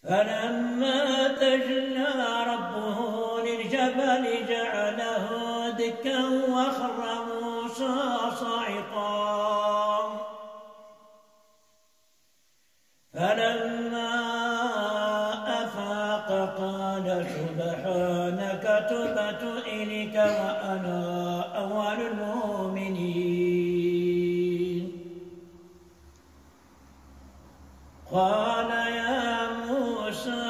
فلما تجلى ربه للجبل جعله دكا وخر موسى صعقا فلما أفاق قال سبحانك تبت إليك وأنا أول المؤمنين قال يا موسى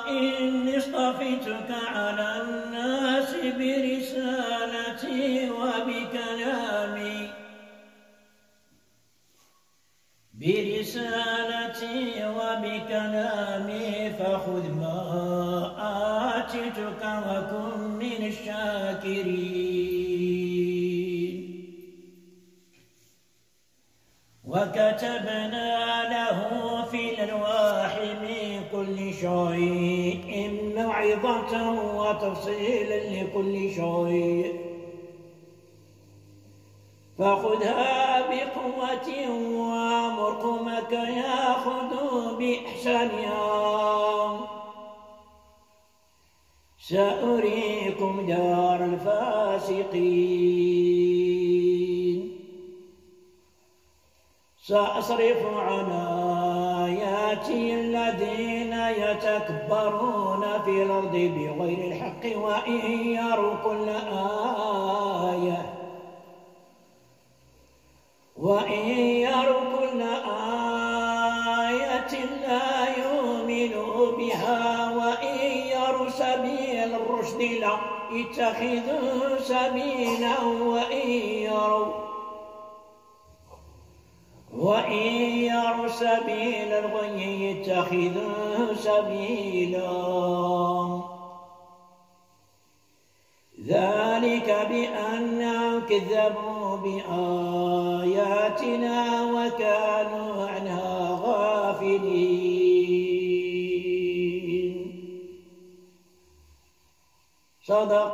إني اصطفيتك على الناس برسالتي وبكلامي فخذ ما آتيتك وكن من الشاكرين وكتبنا له في الألواح من كل شيء موعظة وتفصيلا لكل شيء فخذها بقوة وأمر قومك يأخذوا بإحسانها سأريكم دار الفاسقين سأصرف عن آياتي الذين يتكبرون في الأرض بغير الحق وإن يروا كل آية لا يؤمنوا بها وإن يروا سبيل الرشد لا يتخذوا سبيلا وإن يروا سبيل الغي يتخذوا سبيلا ذلك بأنهم كذبوا بآياتنا وكانوا عنها غافلين. صدق